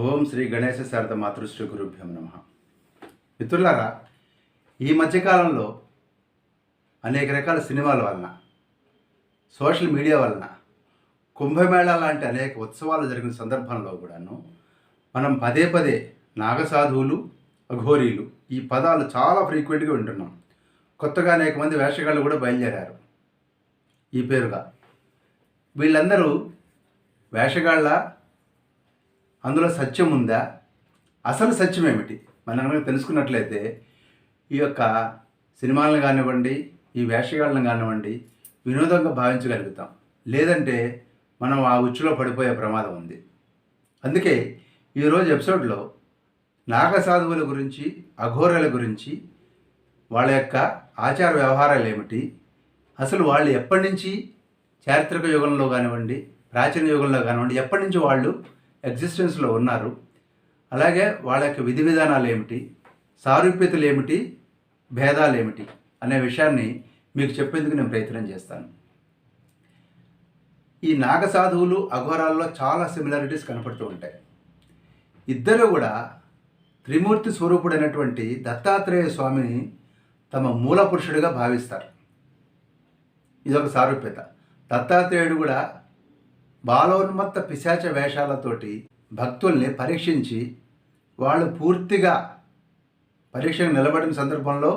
ఓం శ్రీ గణేశ శారద మాతృశ్రీ గురుభ్యం నమ. మిత్రులారా, ఈ మధ్యకాలంలో అనేక రకాల సినిమాల వలన, సోషల్ మీడియా వలన, కుంభమేళా లాంటి అనేక ఉత్సవాలు జరిగిన సందర్భంలో కూడాను మనం పదే పదే నాగసాధువులు, అఘోరీలు ఈ పదాలు చాలా ఫ్రీక్వెంట్గా వింటున్నాం. కొత్తగా అనేక మంది వేషగాళ్ళు కూడా బయలుదేరారు ఈ పేరుగా. వీళ్ళందరూ వేషగాళ్ళ, అందులో సత్యం ఉందా? అసలు సత్యం ఏమిటి? మనం కనుక తెలుసుకున్నట్లయితే ఈ యొక్క సినిమాలను కానివ్వండి, ఈ వేషగాళ్ళను కానివ్వండి వినోదంగా భావించగలుగుతాం. లేదంటే మనం ఆ ఉచ్చులో పడిపోయే ప్రమాదం ఉంది. అందుకే ఈరోజు ఎపిసోడ్లో నాగసాధువుల గురించి, అఘోరల గురించి, వాళ్ళ యొక్క ఆచార వ్యవహారాలు ఏమిటి, అసలు వాళ్ళు ఎప్పటి నుంచి చారిత్రక యుగంలో కానివ్వండి, ప్రాచీన యుగంలో కానివ్వండి ఎప్పటి నుంచి వాళ్ళు ఎగ్జిస్టెన్స్లో ఉన్నారు, అలాగే వాళ్ళ యొక్క విధి విధానాలు ఏమిటి, సారూప్యతలు ఏమిటి, భేదాలు ఏమిటి అనే విషయాన్ని మీకు చెప్పేందుకు నేను ప్రయత్నం చేస్తాను. ఈ నాగసాధువులు, అఘోరాల్లో చాలా సిమిలారిటీస్ కనపడుతూ ఉంటాయి. ఇద్దరు కూడా త్రిమూర్తి స్వరూపుడైనటువంటి దత్తాత్రేయ స్వామిని తమ మూల పురుషుడిగా భావిస్తారు. ఇదొక సారూప్యత. దత్తాత్రేయుడు కూడా బాలోన్మత్త పిశాచ వేషాలతోటి భక్తుల్ని పరీక్షించి వాళ్ళు పూర్తిగా పరీక్షకు నిలబడిన సందర్భంలో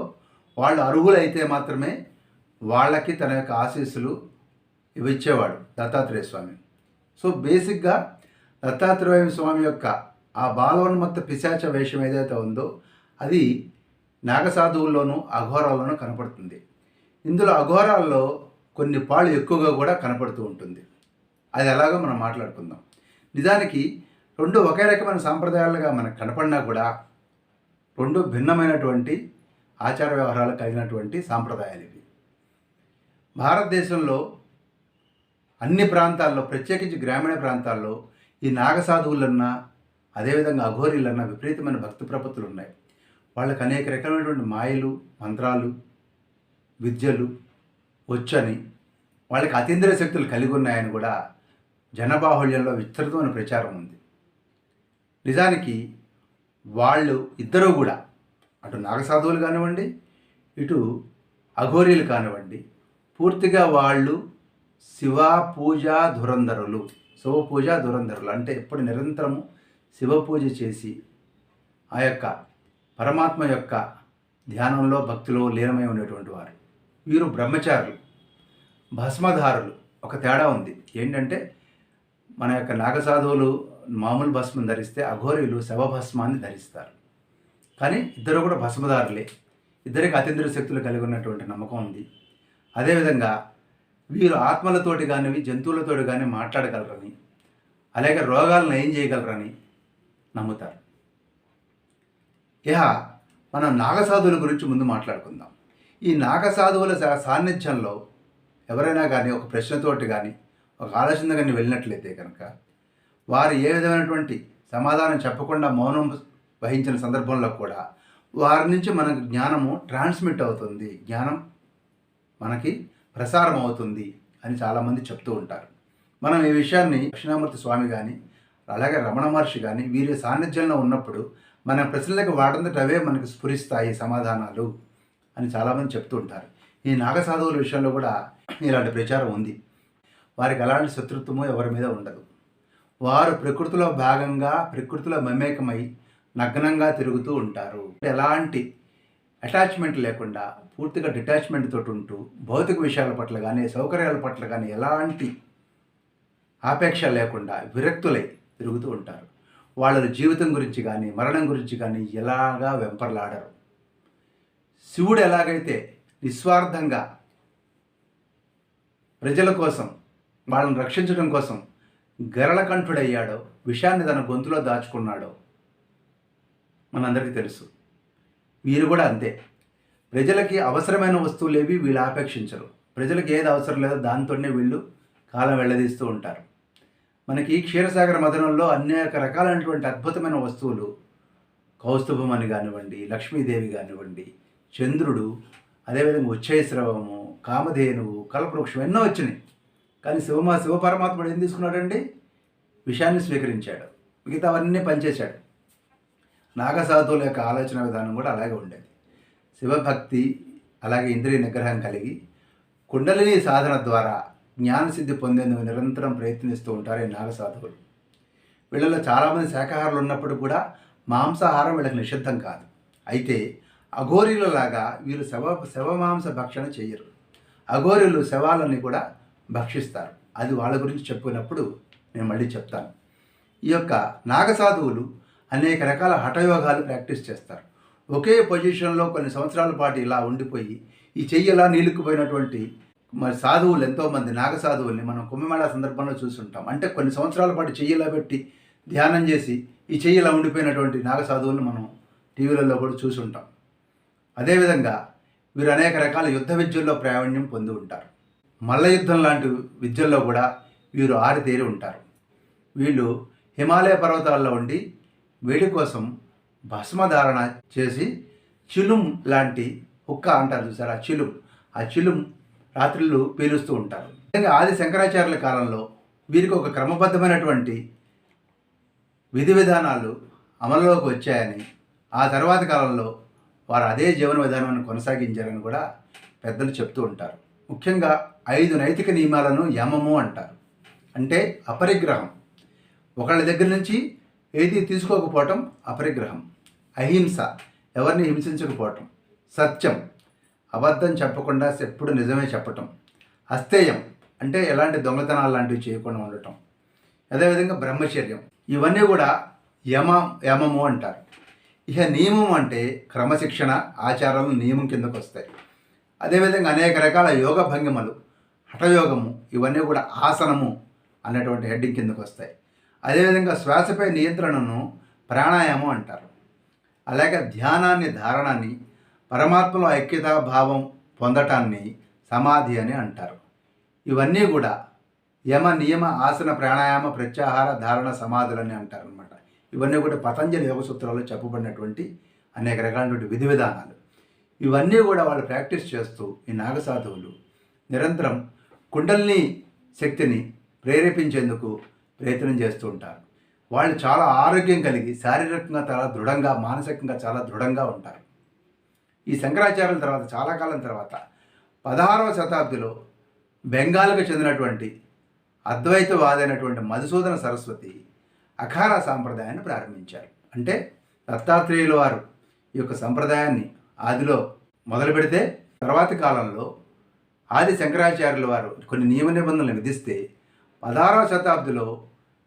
వాళ్ళు అర్హులైతే మాత్రమే వాళ్ళకి తన యొక్క ఆశీస్సులు ఇచ్చేవాడు దత్తాత్రేయ స్వామి. సో బేసిక్గా దత్తాత్రేయ స్వామి యొక్క ఆ బాలోన్మత్త పిశాచ వేషం ఏదైతే ఉందో అది నాగసాధువుల్లోనూ అఘోరాల్లోనూ కనపడుతుంది. ఇందులో అఘోరాల్లో కొన్ని పాళ్ళు ఎక్కువగా కూడా కనపడుతూ ఉంటుంది. అది ఎలాగో మనం మాట్లాడుకుందాం. నిజానికి రెండు ఒకే రకమైన సాంప్రదాయాలుగా మనకు కనపడినా కూడా రెండు భిన్నమైనటువంటి ఆచార వ్యవహారాలు కలిగినటువంటి సాంప్రదాయాలు ఇవి. భారతదేశంలో అన్ని ప్రాంతాల్లో, ప్రత్యేకించి గ్రామీణ ప్రాంతాల్లో ఈ నాగసాధువులన్నా అదేవిధంగా అఘోరీలన్నా విపరీతమైన భక్తి ప్రపత్తులు ఉన్నాయి. వాళ్ళకి అనేక రకమైనటువంటి మాయలు, మంత్రాలు, విద్యలు వచ్చని, వాళ్ళకి అతీంద్రియ శక్తులు కలిగి ఉన్నాయని కూడా జనబాహుళ్యంలో విస్తృతమైన ప్రచారం ఉంది. నిజానికి వాళ్ళు ఇద్దరూ కూడా, అటు నాగసాధువులు కానివ్వండి, ఇటు అఘోరీలు కానివ్వండి, పూర్తిగా వాళ్ళు శివ పూజ ధురంధరులు. అంటే ఎప్పుడు నిరంతరము శివ పూజ చేసి ఆ యొక్క పరమాత్మ యొక్క ధ్యానంలో, భక్తిలో లీనమై ఉండేటువంటి వారు. వీరు బ్రహ్మచారులు, భస్మధారులు. ఒక తేడా ఉంది. ఏంటంటే మన యొక్క నాగసాధువులు మామూలు భస్మం ధరిస్తే అఘోరీలు శవభస్మాన్ని ధరిస్తారు. కానీ ఇద్దరు కూడా భస్మధారులే. ఇద్దరికి అతీంద్రియ శక్తులు కలిగి ఉన్నటువంటి నమ్మకం ఉంది. అదేవిధంగా వీరు ఆత్మలతోటి కానివి, జంతువులతోటి కానీ మాట్లాడగలరని, అలాగే రోగాలను నయం చేయగలరని నమ్ముతారు. ఇక మనం నాగసాధువుల గురించి ముందు మాట్లాడుకుందాం. ఈ నాగసాధువుల సాన్నిధ్యంలో ఎవరైనా కానీ ఒక ప్రశ్నతోటి కానీ ఒక ఆలోచన కానీ వెళ్ళినట్లయితే కనుక వారు ఏ విధమైనటువంటి సమాధానం చెప్పకుండా మౌనం వహించిన సందర్భంలో కూడా వారి నుంచి మనకు జ్ఞానము ట్రాన్స్మిట్ అవుతుంది, జ్ఞానం మనకి ప్రసారం అవుతుంది అని చాలామంది చెప్తూ ఉంటారు. మనం ఈ విషయాన్ని దక్షిణామూర్తి స్వామి కానీ, అలాగే రమణ మహర్షి కానీ వీరి సాన్నిధ్యంలో ఉన్నప్పుడు మన ప్రశ్నలకు వాటంతట అవే మనకు స్ఫురిస్తాయి సమాధానాలు అని చాలామంది చెప్తూ ఉంటారు. ఈ నాగసాధువుల విషయంలో కూడా ఇలాంటి ప్రచారం ఉంది. వారికి ఎలాంటి శత్రుత్వము ఎవరి మీద ఉండదు. వారు ప్రకృతిలో భాగంగా, ప్రకృతిలో మమేకమై నగ్నంగా తిరుగుతూ ఉంటారు. ఎలాంటి అటాచ్మెంట్ లేకుండా పూర్తిగా డిటాచ్మెంట్ తోటి ఉంటూ భౌతిక విషయాల పట్ల కానీ, సౌకర్యాల పట్ల కానీ ఎలాంటి ఆపేక్ష లేకుండా విరక్తులై తిరుగుతూ ఉంటారు. వాళ్ళ జీవితం గురించి కానీ, మరణం గురించి కానీ ఎలాగా వెంపర్లాడరు. శివుడు ఎలాగైతే నిస్వార్థంగా ప్రజల కోసం, వాళ్ళని రక్షించడం కోసం గరళకంఠుడయ్యాడో, విషయాన్ని తన గొంతులో దాచుకున్నాడో మనందరికీ తెలుసు. వీరు కూడా అంతే. ప్రజలకి అవసరమైన వస్తువులేవి వీళ్ళు ఆపేక్షించరు. ప్రజలకు ఏది అవసరం లేదో దాంతోనే వీళ్ళు కాలం వెళ్ళదీస్తూ ఉంటారు. మనకి క్షీరసాగర మదనంలో అనేక రకాలైనటువంటి అద్భుతమైన వస్తువులు, కౌస్తుభం అని కానివ్వండి, లక్ష్మీదేవి కానివ్వండి, చంద్రుడు, అదేవిధంగా ఉచ్చైశ్రవము, కామధేనువు, కల్పవృక్షం ఎన్నో వచ్చినాయి. కానీ శివపరమాత్ముడు ఏం తీసుకున్నాడండి? విషయాన్ని స్వీకరించాడు. మిగతావన్నీ పనిచేశాడు. నాగసాధువుల యొక్క ఆలోచన విధానం కూడా అలాగే ఉండేది. శివభక్తి అలాగే ఇంద్రియ నిగ్రహం కలిగి కుండలిని సాధన ద్వారా జ్ఞానసిద్ధి పొందేందుకు నిరంతరం ప్రయత్నిస్తూ ఉంటారు ఈ నాగసాధువులు. వీళ్ళలో చాలామంది శాకాహారులు ఉన్నప్పుడు కూడా మాంసాహారం వీళ్ళకి నిషిద్ధం కాదు. అయితే అఘోరీలలాగా వీరు శవమాంస భక్షణ చేయరు. అఘోరీలు శవాలని కూడా భక్షిస్తారు. అది వాళ్ళ గురించి చెప్పుకున్నప్పుడు నేను మళ్ళీ చెప్తాను. ఈ యొక్క నాగసాధువులు అనేక రకాల హఠయోగాలు ప్రాక్టీస్ చేస్తారు. ఒకే పొజిషన్లో కొన్ని సంవత్సరాల పాటు ఇలా ఉండిపోయి ఈ చెయ్యి ఇలా నీలుక్కుపోయినటువంటి మరి సాధువులు ఎంతోమంది నాగసాధువుల్ని మనం కుంభమేళా సందర్భంలో చూస్తుంటాం. అంటే కొన్ని సంవత్సరాల పాటు చెయ్యిలా పెట్టి ధ్యానం చేసి ఈ చెయ్యి ఇలా ఉండిపోయినటువంటి నాగసాధువులను మనం టీవీలలో కూడా చూసుంటాం. అదేవిధంగా వీరు అనేక రకాల యుద్ధ విద్యల్లో ప్రావీణ్యం పొంది ఉంటారు. మల్ల యుద్ధం లాంటి విద్యల్లో కూడా వీరు ఆరితేరి ఉంటారు. వీళ్ళు హిమాలయ పర్వతాల్లో ఉండి వేడి కోసం భస్మధారణ చేసి చిలుం లాంటి హుక్క అంటారు చూసారు, ఆ చిలుం రాత్రులు పీలుస్తూ ఉంటారు. నిజంగా ఆది శంకరాచార్యుల కాలంలో వీరికి ఒక క్రమబద్ధమైనటువంటి విధి విధానాలు అమల్లోకి వచ్చాయని, ఆ తర్వాత కాలంలో వారు అదే జీవన విధానాన్ని కొనసాగించారని కూడా పెద్దలు చెప్తూ ఉంటారు. ముఖ్యంగా 5 నైతిక నియమాలను యమము అంటారు. అంటే అపరిగ్రహం, ఒకళ్ళ దగ్గర నుంచి ఏది తీసుకోకపోవటం అపరిగ్రహం. అహింస, ఎవరిని హింసించకపోవటం. సత్యం, అబద్ధం చెప్పకుండా ఎప్పుడు నిజమే చెప్పటం. అస్థేయం, అంటే ఎలాంటి దొంగతనాలు లాంటివి చేయకుండా ఉండటం. అదేవిధంగా బ్రహ్మచర్యం, ఇవన్నీ కూడా యమము అంటారు. ఇక నియమం అంటే క్రమశిక్షణ, ఆచారాలు నియమం కిందకు వస్తాయి. అదేవిధంగా అనేక రకాల యోగ భంగిమలు, హఠయోగము, ఇవన్నీ కూడా ఆసనము అనేటువంటి హెడ్డింగ్ కిందకు వస్తాయి. అదేవిధంగా శ్వాసపై నియంత్రణను ప్రాణాయామం అంటారు. అలాగే ధ్యానాన్ని, ధారణాన్ని, పరమాత్మలో ఐక్యతా భావం పొందటాన్ని సమాధి అని అంటారు. ఇవన్నీ కూడా యమ, నియమ, ఆసన, ప్రాణాయామ, ప్రత్యాహార, ధారణ, సమాధులని అంటారు అనమాట. ఇవన్నీ కూడా పతంజలి యోగ సూత్రాల్లో చెప్పబడినటువంటి అనేక రకాలైనటువంటి విధి విధానాలు. ఇవన్నీ కూడా వాళ్ళు ప్రాక్టీస్ చేస్తూ ఈ నాగసాధువులు నిరంతరం కుండలిని శక్తిని ప్రేరేపించేందుకు ప్రయత్నం చేస్తూ ఉంటారు. వాళ్ళు చాలా ఆరోగ్యం కలిగి శారీరకంగా చాలా దృఢంగా, మానసికంగా చాలా దృఢంగా ఉంటారు. ఈ శంకరాచార్యుల తర్వాత చాలా కాలం తర్వాత 16వ శతాబ్దిలో బెంగాల్కు చెందినటువంటి అద్వైతవాదైనటువంటి మధుసూదన సరస్వతి అఖారా సాంప్రదాయాన్ని ప్రారంభించారు. అంటే దత్తాత్రేయుల వారు ఈ యొక్క సంప్రదాయాన్ని ఆదిలో మొదలు పెడితే తర్వాతి కాలంలో ఆది శంకరాచార్యుల వారు కొన్ని నియమ నిబంధనలు విధిస్తే 16వ శతాబ్దిలో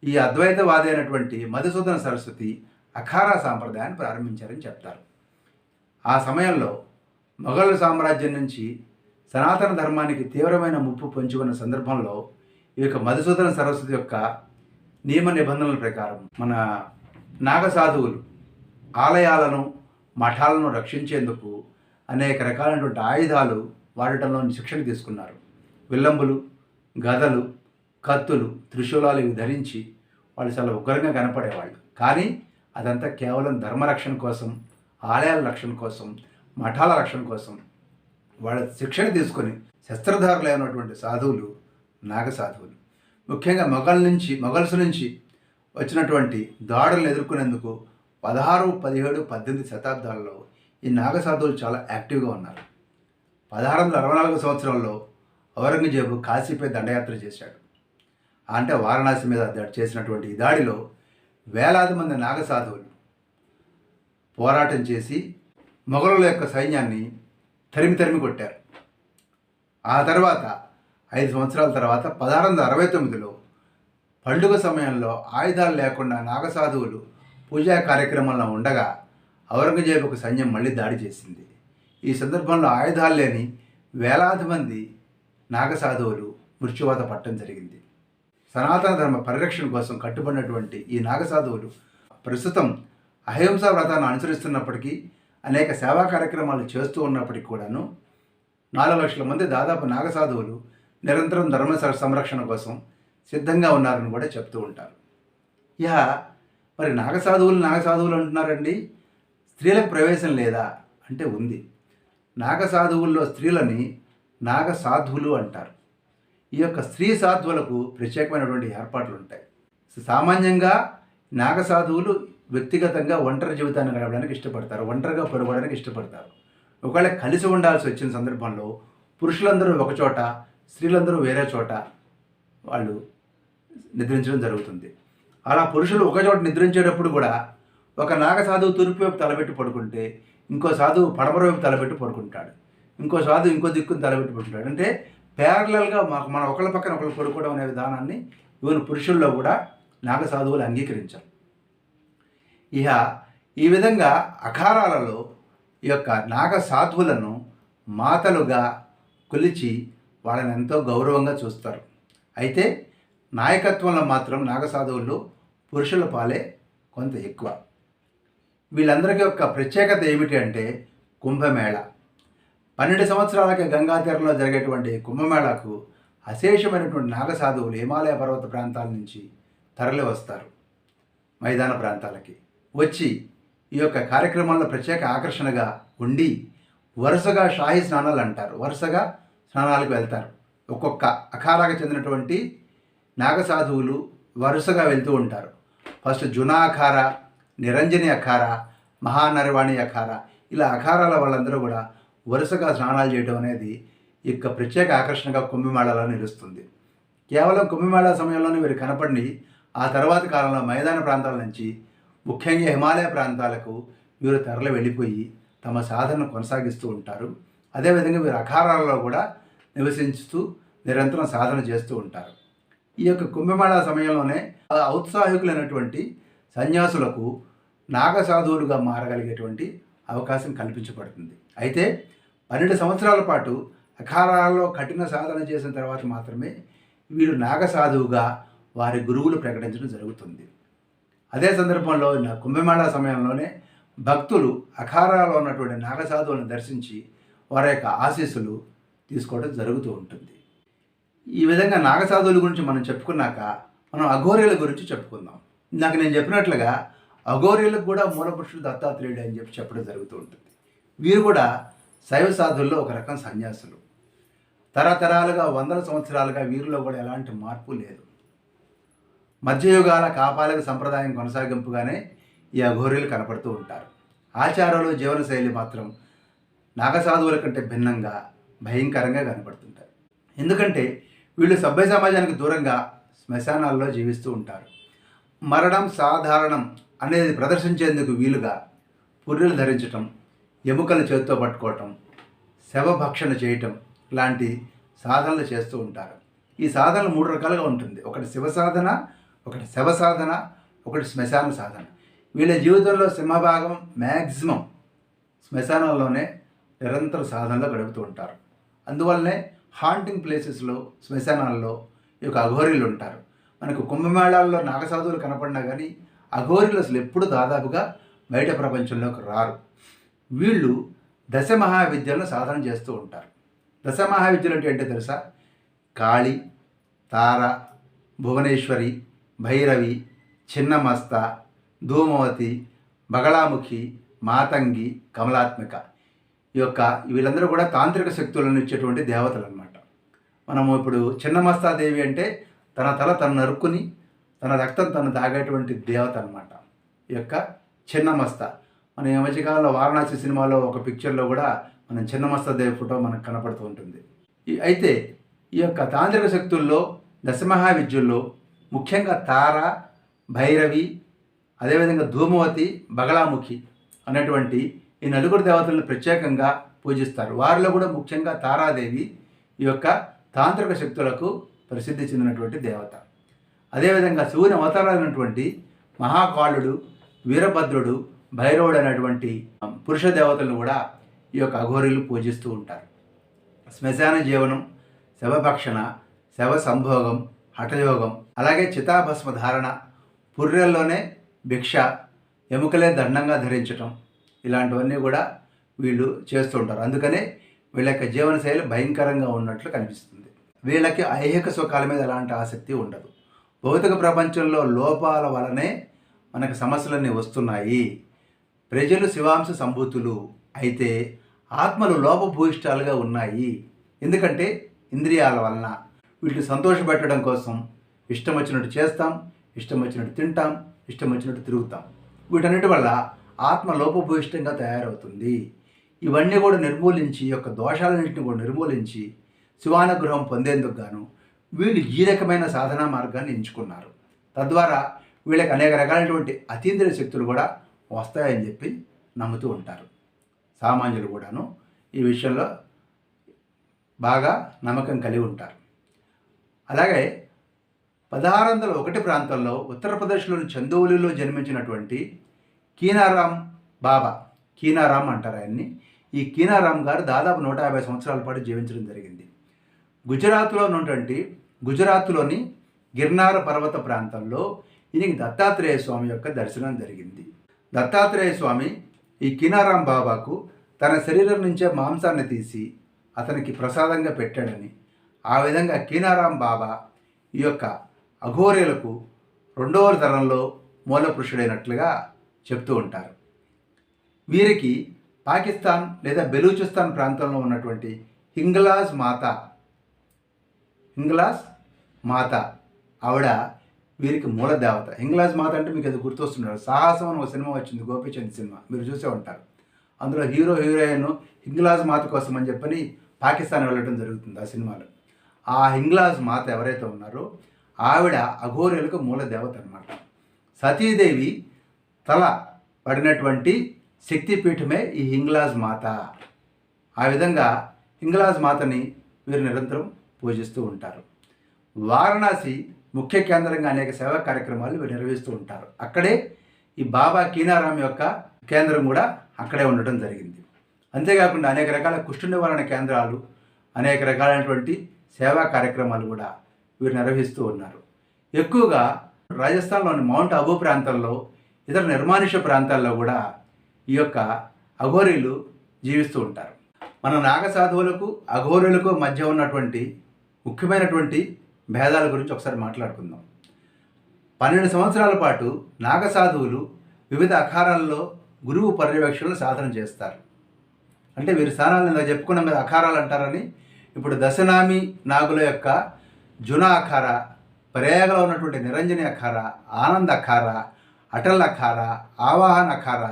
ఈ అద్వైతవాది అయినటువంటి మధుసూదన సరస్వతి అఖారా సాంప్రదాయాన్ని ప్రారంభించారని చెప్తారు. ఆ సమయంలో మొఘల్ సామ్రాజ్యం నుంచి సనాతన ధర్మానికి తీవ్రమైన ముప్పు పొంచి ఉన్న సందర్భంలో ఈ యొక్క మధుసూదన సరస్వతి యొక్క నియమ నిబంధనల ప్రకారం మన నాగసాధువులు ఆలయాలను, మఠాలను రక్షించేందుకు అనేక రకాలైనటువంటి ఆయుధాలు వాడటంలో శిక్షణ తీసుకున్నారు. విల్లంబులు, గదలు, కత్తులు, త్రిశూలాలు ఇవి ధరించి వాళ్ళు చాలా ఉగ్రంగా కనపడేవాళ్ళు. కానీ అదంతా కేవలం ధర్మరక్షణ కోసం, ఆలయాల రక్షణ కోసం, మఠాల రక్షణ కోసం వాళ్ళ శిక్షణ తీసుకొని శస్త్రధారులైనటువంటి సాధువులు నాగసాధువులు. ముఖ్యంగా మొఘల్స్ నుంచి వచ్చినటువంటి దాడులను ఎదుర్కొనేందుకు 16, 17, 18 శతాబ్దాల్లో ఈ నాగసాధువులు చాలా యాక్టివ్గా ఉన్నారు. 1664 సంవత్సరంలో ఔరంగజేబు కాశీపై దండయాత్ర చేశాడు. అంటే వారణాసి మీద చేసినటువంటి ఈ దాడిలో వేలాది మంది నాగసాధువులు పోరాటం చేసి మొఘలుల యొక్క సైన్యాన్ని తరిమి కొట్టారు. ఆ తర్వాత 5 సంవత్సరాల తర్వాత 1669లో పండుగ సమయంలో ఆయుధాలు లేకుండా నాగసాధువులు పూజా కార్యక్రమంలో ఉండగా ఔరంగజేబుకు సైన్యం మళ్ళీ దాడి చేసింది. ఈ సందర్భంలో ఆయుధాలు లేని వేలాది మంది నాగసాధువులు మృత్యువాత పట్టడం జరిగింది. సనాతన ధర్మ పరిరక్షణ కోసం కట్టుబడినటువంటి ఈ నాగసాధువులు ప్రస్తుతం అహింసా వ్రతాన్ని అనుసరిస్తున్నప్పటికీ, అనేక సేవా కార్యక్రమాలు చేస్తూ ఉన్నప్పటికీ కూడాను 4 లక్షల మంది దాదాపు నాగసాధువులు నిరంతరం ధర్మ సంరక్షణ కోసం సిద్ధంగా ఉన్నారని కూడా చెప్తూ ఉంటారు. మరి నాగసాధువులు అంటున్నారండి, స్త్రీలకు ప్రవేశం లేదా అంటే ఉంది. నాగసాధువుల్లో స్త్రీలని నాగసాధువులు అంటారు. ఈ యొక్క స్త్రీ సాధువులకు ప్రత్యేకమైనటువంటి ఏర్పాట్లు ఉంటాయి. సామాన్యంగా నాగసాధువులు వ్యక్తిగతంగా ఒంటరి జీవితాన్ని గడపడానికి ఇష్టపడతారు, ఒంటరిగా పడుకోవడానికి ఇష్టపడతారు. ఒకవేళ కలిసి ఉండాల్సి వచ్చిన సందర్భంలో పురుషులందరూ ఒకచోట, స్త్రీలందరూ వేరే చోట వాళ్ళు నిద్రించడం జరుగుతుంది. అలా పురుషులు ఒకచోట నిద్రించేటప్పుడు కూడా ఒక నాగసాధువు తూర్పు వైపు తలపెట్టి పడుకుంటే ఇంకో సాధువు పడమర వైపు తలపెట్టి పడుకుంటాడు, ఇంకో సాధువు ఇంకో దిక్కును తలపెట్టి పడుకుంటాడు. అంటే ప్యారలల్గా మనం ఒకళ్ళ పక్కన ఒకళ్ళు పడుకోవడం అనే విధానాన్ని ఈవెన్ పురుషుల్లో కూడా నాగసాధువులు అంగీకరించారు. ఇక ఈ విధంగా అఖారాలలో ఈ యొక్క నాగసాధువులను మాతలుగా కొలిచి వాళ్ళని ఎంతో గౌరవంగా చూస్తారు. అయితే నాయకత్వంలో మాత్రం నాగసాధువులు పురుషుల పాలే కొంత ఎక్కువ. వీళ్ళందరికీ యొక్క ప్రత్యేకత ఏమిటి అంటే కుంభమేళ. 12 సంవత్సరాలకి గంగాతీరంలో జరిగేటువంటి కుంభమేళాకు అశేషమైనటువంటి నాగసాధువులు హిమాలయ పర్వత ప్రాంతాల నుంచి తరలి వస్తారు. మైదాన ప్రాంతాలకి వచ్చి ఈ యొక్క కార్యక్రమంలో ప్రత్యేక ఆకర్షణగా ఉండి వరుసగా షాహీ స్నానాలు అంటారు, వరుసగా స్నానాలకు వెళ్తారు. ఒక్కొక్క అఖారాకు చెందినటువంటి నాగసాధువులు వరుసగా వెళ్తూ ఉంటారు. ఫస్ట్ జునా అఖారా, నిరంజని అఖారా, మహానరవాణి అఖారా, ఇలా అఖారాల వాళ్ళందరూ కూడా వరుసగా స్నానాలు చేయడం అనేది ఇక ప్రత్యేక ఆకర్షణగా కుంభమేళాలో నిలుస్తుంది. కేవలం కుంభమేళా సమయంలోనే వీరు కనపడి ఆ తర్వాత కాలంలో మైదాన ప్రాంతాల నుంచి ముఖ్యంగా హిమాలయ ప్రాంతాలకు వీరు తరలి వెళ్ళిపోయి తమ సాధనను కొనసాగిస్తూ ఉంటారు. అదేవిధంగా వీరు అఖారాలలో కూడా నివసించుతూ నిరంతరం సాధన చేస్తూ ఉంటారు. ఈ యొక్క కుంభమేళా సమయంలోనే ఔత్సాహికులైనటువంటి సన్యాసులకు నాగసాధువులుగా మారగలిగేటువంటి అవకాశం కల్పించబడుతుంది. అయితే 12 సంవత్సరాల పాటు అఖారాలలో కఠిన సాధన చేసిన తర్వాత మాత్రమే వీరు నాగసాధువుగా వారి గురువులు ప్రకటించడం జరుగుతుంది. అదే సందర్భంలో కుంభమేళా సమయంలోనే భక్తులు అఖారాలో ఉన్నటువంటి నాగసాధువులను దర్శించి వారి యొక్క ఆశీస్సులు తీసుకోవడం జరుగుతూ ఉంటుంది. ఈ విధంగా నాగసాధువుల గురించి మనం చెప్పుకున్నాక మనం అఘోరీల గురించి చెప్పుకుందాం. ఇందాక నేను చెప్పినట్లుగా అఘోరీలకు కూడా మూలపురుషుడు దత్తాత్రేయుడు అని చెప్పడం జరుగుతూ ఉంటుంది. వీరు కూడా శైవ సాధువుల్లో ఒక రకం సన్యాసులు. తరతరాలుగా వందల సంవత్సరాలుగా వీరిలో కూడా ఎలాంటి మార్పు లేదు. మధ్యయుగాల కాపాలిక సంప్రదాయం కొనసాగింపుగానే ఈ అఘోరీలు కనపడుతూ ఉంటారు. ఆచారాలు జీవనశైలి మాత్రం నాగసాధువుల కంటే భిన్నంగా భయంకరంగా కనపడుతుంటారు. ఎందుకంటే వీళ్ళు సభ్య సమాజానికి దూరంగా శ్మశానాల్లో జీవిస్తూ ఉంటారు. మరణం సాధారణం అనేది ప్రదర్శించేందుకు వీలుగా పుర్రెలు ధరించటం, ఎముకలు చేతితో పట్టుకోవటం, శవభక్షణ చేయటం లాంటి సాధనలు చేస్తూ ఉంటారు. ఈ సాధనలు 3 రకాలుగా ఉంటుంది. ఒకటి శివ సాధన, ఒకటి శవ సాధన, ఒకటి శ్మశాన సాధన. వీళ్ళ జీవితంలో సింహభాగం మ్యాక్సిమం శ్మశానాల్లోనే నిరంతర సాధనలో గడుపుతూ ఉంటారు. అందువల్లనే హాంటింగ్ ప్లేసెస్లో శ్మశానాల్లో ఈ యొక్క అఘోరీలు ఉంటారు. మనకు కుంభమేళాల్లో నాగసాధువులు కనపడినా కానీ అఘోరీలు అసలు ఎప్పుడు దాదాపుగా బయట ప్రపంచంలోకి రారు. వీళ్ళు దశమహావిద్యలను సాధన చేస్తూ ఉంటారు. దశమహావిద్యలు అంటే ఏంటో తెలుసా? కాళి, తార, భువనేశ్వరి, భైరవి, చిన్నమస్త, ధూమవతి, బగళాముఖి, మాతంగి, కమలాత్మిక. వీళ్ళందరూ కూడా తాంత్రిక శక్తులను ఇచ్చేటువంటి దేవతలు అన్నమాట. మనము ఇప్పుడు చిన్నమస్తాదేవి అంటే తన తల తను నరుక్కుని తన రక్తం తను తాగేటువంటి దేవత అన్నమాట. ఈ యొక్క చిన్నమస్త. మన ఈ మధ్యకాలంలో వారణాసి సినిమాలో ఒక పిక్చర్లో కూడా మనం చిన్నమస్తాదేవి ఫోటో మనకు కనపడుతూ ఉంటుంది. అయితే ఈ యొక్క తాంత్రిక శక్తుల్లో దశమహావిద్యుల్లో ముఖ్యంగా తార, భైరవి, అదేవిధంగా ధూమవతి, బగళాముఖి అనేటువంటి ఈ 4 దేవతలను ప్రత్యేకంగా పూజిస్తారు. వారిలో కూడా ముఖ్యంగా తారాదేవి ఈ యొక్క తాంత్రిక శక్తులకు ప్రసిద్ధి చెందినటువంటి దేవత. అదేవిధంగా శివుని అవతారాలైనటువంటి మహాకాళుడు, వీరభద్రుడు, భైరవుడు అనేటువంటి పురుష దేవతలను కూడా ఈ యొక్క అఘోరీలు పూజిస్తూ ఉంటారు. శ్మశాన జీవనం, శవభక్షణ, శవ సంభోగం, హఠయోగం, అలాగే చితాభస్మ ధారణ, పుర్రెల్లోనే భిక్ష, ఎముకలే దండంగా ధరించటం, ఇలాంటివన్నీ కూడా వీళ్ళు చేస్తూ ఉంటారు. అందుకనే వీళ్ళ యొక్క జీవనశైలి భయంకరంగా ఉన్నట్లు కనిపిస్తుంది. వీళ్ళకి ఐహిక సుఖాల మీద ఎలాంటి ఆసక్తి ఉండదు. భౌతిక ప్రపంచంలో లోపాల వలనే మనకు సమస్యలన్నీ వస్తున్నాయి. ప్రజలు శివాంశ సంభూతులు అయితే ఆత్మలు లోపభూయిష్టాలుగా ఉన్నాయి. ఎందుకంటే ఇంద్రియాల వలన వీటిని సంతోషపెట్టడం కోసం ఇష్టం వచ్చినట్టు చేస్తాం, ఇష్టం వచ్చినట్టు తింటాం, ఇష్టం వచ్చినట్టు తిరుగుతాం. వీటన్నిటి వల్ల ఆత్మ లోపభూయిష్టంగా తయారవుతుంది. ఇవన్నీ కూడా నిర్మూలించి, ఈ యొక్క దోషాలన్నింటినీ కూడా నిర్మూలించి శివానుగ్రహం పొందేందుకు గాను వీళ్ళు ఈ రకమైన సాధనా మార్గాన్ని ఎంచుకున్నారు. తద్వారా వీళ్ళకి అనేక రకాలైనటువంటి అతీంద్రియ శక్తులు కూడా వస్తాయని చెప్పి నమ్ముతూ ఉంటారు. సామాన్యులు కూడాను ఈ విషయంలో బాగా నమ్మకం కలిగి ఉంటారు. అలాగే 1601 ప్రాంతంలో ఉత్తరప్రదేశ్లోని చందౌలిలో జన్మించినటువంటి కీనారాం బాబా, కీనారాం అంటారు ఆయన్ని. ఈ కీనారాం గారు దాదాపు 150 సంవత్సరాల పాటు జీవించడం జరిగింది. గుజరాత్లోని గిర్నార పర్వత ప్రాంతంలో ఈయనకి దత్తాత్రేయ స్వామి యొక్క దర్శనం జరిగింది. దత్తాత్రేయ స్వామి ఈ కీనారాం బాబాకు తన శరీరం నుంచే మాంసాన్ని తీసి అతనికి ప్రసాదంగా పెట్టాడని, ఆ విధంగా కీనారాం బాబా ఈ యొక్క అఘోరేలకు 2వ తరంలో మూలపురుషుడైనట్లుగా చెప్తూ ఉంటారు. వీరికి పాకిస్తాన్ లేదా బెలూచిస్తాన్ ప్రాంతంలో ఉన్నటువంటి హింగ్లాజ్ మాత ఆవిడ వీరికి మూల దేవత. హింగ్లాజ్ మాత అంటే మీకు అది గుర్తొస్తున్నారు. సాహసం అని ఒక సినిమా వచ్చింది, గోపీచంద్ సినిమా, మీరు చూసే ఉంటారు. అందులో హీరోయిన్ హింగ్లాజ్ మాత కోసం అని చెప్పని పాకిస్తాన్ వెళ్ళడం జరుగుతుంది ఆ సినిమాలో. ఆ హింగ్లాజ్ మాత ఎవరైతే ఉన్నారో ఆవిడ అఘోరేలకు మూల దేవత అన్నమాట. సతీదేవి తల పడినటువంటి శక్తిపీఠమే ఈ హింగ్లాజ్ మాత. ఆ విధంగా హింగ్లాజ్ మాతని వీరు నిరంతరం పూజిస్తూ ఉంటారు. వారణాసి ముఖ్య కేంద్రంగా అనేక సేవా కార్యక్రమాలు వీరు నిర్వహిస్తూ ఉంటారు. అక్కడే ఈ బాబా కీనారాం యొక్క కేంద్రం కూడా అక్కడే ఉండటం జరిగింది. అంతేకాకుండా అనేక రకాల కుష్ఠ నివారణ కేంద్రాలు, అనేక రకాలైనటువంటి సేవా కార్యక్రమాలు కూడా వీరు నిర్వహిస్తూ ఉన్నారు. ఎక్కువగా రాజస్థాన్లోని మౌంట్ అబూ ప్రాంతంలో, ఇతర నిర్మానుష్య ప్రాంతాల్లో కూడా ఈ యొక్క అఘోరీలు జీవిస్తూ ఉంటారు. మన నాగ సాధువులకు అఘోరులకు మధ్య ఉన్నటువంటి ముఖ్యమైనటువంటి భేదాల గురించి ఒకసారి మాట్లాడుకుందాం. 12 సంవత్సరాల పాటు నాగ సాధువులు వివిధ అఖారాల్లో గురువు పర్యవేక్షణలు సాధన చేస్తారు. అంటే వీరి స్థానాలను ఇలా చెప్పుకున్నాం కదా, అఖారాలు అంటారని. ఇప్పుడు దశనామి నాగుల యొక్క జున అఖార, ప్రయాగలో ఉన్నటువంటి నిరంజని అఖార, ఆనంద్ అఖార, అటల్ అఖార, ఆవాహన అఖార,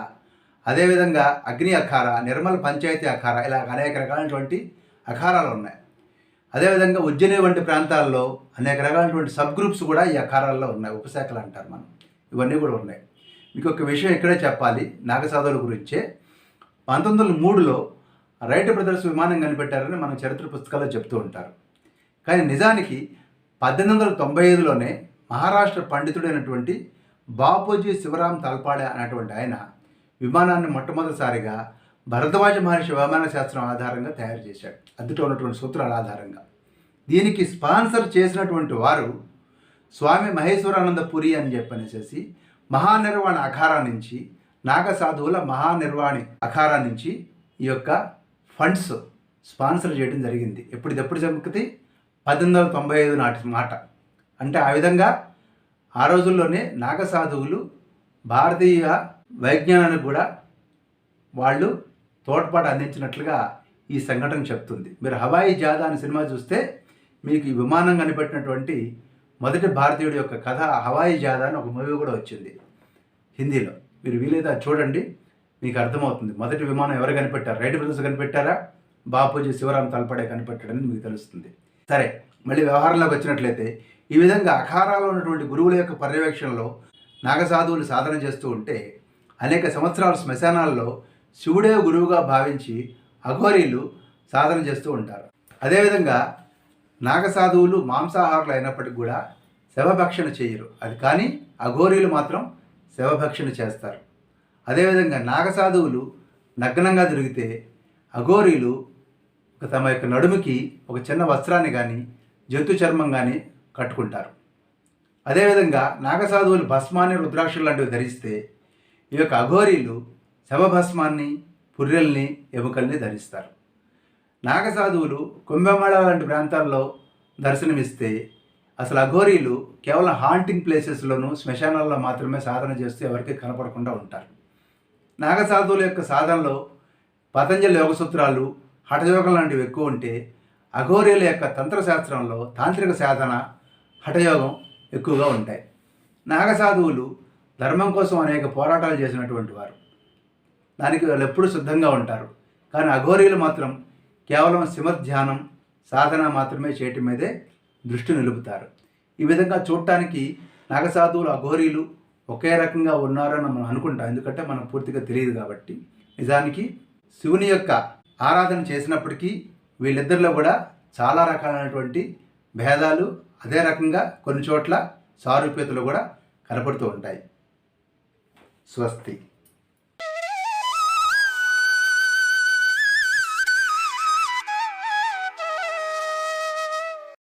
అదేవిధంగా అగ్ని అఖార, నిర్మల్ పంచాయతీ అఖార, ఇలా అనేక రకాలైనటువంటి అఖారాలు ఉన్నాయి. అదేవిధంగా ఉజ్జయిని వంటి ప్రాంతాల్లో అనేక రకాలైనటువంటి సబ్ గ్రూప్స్ కూడా ఈ అఖారాల్లో ఉన్నాయి, ఉపశాఖలు అంటారు మనం. ఇవన్నీ కూడా ఉన్నాయి. మీకు ఒక విషయం ఇక్కడే చెప్పాలి నాగసాధువుల గురించే. 1903లో రైట్ బ్రదర్స్ విమానం కనిపెట్టారని మన చరిత్ర పుస్తకాల్లో చెప్తూ ఉంటారు. కానీ నిజానికి 1895లోనే మహారాష్ట్ర పండితుడైనటువంటి బాపూజీ శివరాం తల్పాడే అనేటువంటి ఆయన విమానాన్ని మొట్టమొదటిసారిగా భరద్వాజ మహర్షి విమాన శాస్త్రం ఆధారంగా తయారు చేశాడు, అందులో ఉన్నటువంటి సూత్రాల ఆధారంగా. దీనికి స్పాన్సర్ చేసినటువంటి వారు స్వామి మహేశ్వరానంద పురి అని చెప్పనేసి మహానిర్వాణ అఖారా నుంచి, నాగ సాధువుల మహానిర్వాణి అఖారా నుంచి ఈ యొక్క ఫండ్స్ స్పాన్సర్ చేయడం జరిగింది. ఎప్పుడు చెప్పుకుతి 1895 నాటి మాట. అంటే ఆ విధంగా ఆ రోజుల్లోనే నాగ సాధువులు భారతీయ వైజ్ఞానానికి కూడా వాళ్ళు తోడ్పాటు అందించినట్లుగా ఈ సంఘటన చెప్తుంది. మీరు హవాయి జాదా అనే సినిమా చూస్తే మీకు ఈ విమానం కనిపెట్టినటువంటి మొదటి భారతీయుడి యొక్క కథ హవాయి జాదా అని ఒక మూవీ కూడా వచ్చింది హిందీలో. మీరు వీలైతే చూడండి, మీకు అర్థమవుతుంది. మొదటి విమానం ఎవరు కనిపెట్టారు? రైట్ బ్రదర్స్ కనిపెట్టారా, బాపూజీ శివరాం తల్పడే కనిపెట్టాడని మీకు తెలుస్తుంది. సరే, మళ్ళీ వ్యవహారంలోకి వచ్చినట్లయితే ఈ విధంగా అఖారాలో ఉన్నటువంటి గురువుల యొక్క పర్యవేక్షణలో నాగసాధువులు సాధన చేస్తూ ఉంటే అనేక సంవత్సరాల శ్మశానాల్లో శివుడే గురువుగా భావించి అఘోరీలు సాధన చేస్తూ ఉంటారు. అదేవిధంగా నాగసాధువులు మాంసాహారులు అయినప్పటికీ కూడా శవభక్షణ చేయరు. అది కానీ అఘోరీలు మాత్రం శవభక్షణ చేస్తారు. అదేవిధంగా నాగసాధువులు నగ్నంగా తిరిగితే అఘోరీలు తమ యొక్క నడుముకి ఒక చిన్న వస్త్రాన్ని కానీ జంతు చర్మం కానీ కట్టుకుంటారు. అదేవిధంగా నాగసాధువులు భస్మాన్ని, రుద్రాక్షలు లాంటివి ధరిస్తే ఈ యొక్క అఘోరీలు శవభస్మాన్ని, పుర్రెల్ని, ఎముకల్ని ధరిస్తారు. నాగసాధువులు కుంభమేళ లాంటి ప్రాంతాల్లో దర్శనమిస్తే అసలు అఘోరీలు కేవలం హాంటింగ్ ప్లేసెస్లోనూ శ్మశానాల్లో మాత్రమే సాధన చేస్తూ ఎవరికి కనపడకుండా ఉంటారు. నాగసాధువుల యొక్క సాధనలో పతంజలి యోగ సూత్రాలు, హఠయోగం లాంటివి ఎక్కువ ఉంటే అఘోరీల యొక్క తంత్రశాస్త్రంలో తాంత్రిక సాధన, హఠయోగం ఎక్కువగా ఉంటాయి. నాగసాధువులు ధర్మం కోసం అనేక పోరాటాలు చేసినటువంటి వారు. దానికి వాళ్ళు ఎప్పుడూ సిద్ధంగా ఉంటారు. కానీ అఘోరీలు మాత్రం కేవలం సింహధ్యానం సాధన మాత్రమే చేయటం మీదే దృష్టి నిలుపుతారు. ఈ విధంగా చూడటానికి నాగసాధువులు అఘోరీలు ఒకే రకంగా ఉన్నారని మనం అనుకుంటాం, ఎందుకంటే మనకు పూర్తిగా తెలియదు కాబట్టి. నిజానికి శివుని యొక్క ఆరాధన చేసినప్పటికీ వీళ్ళిద్దరిలో కూడా చాలా రకాలైనటువంటి భేదాలు, అదే రకంగా కొన్ని చోట్ల సారూప్యతలు కూడా కనపడుతూ ఉంటాయి. స్వస్తి.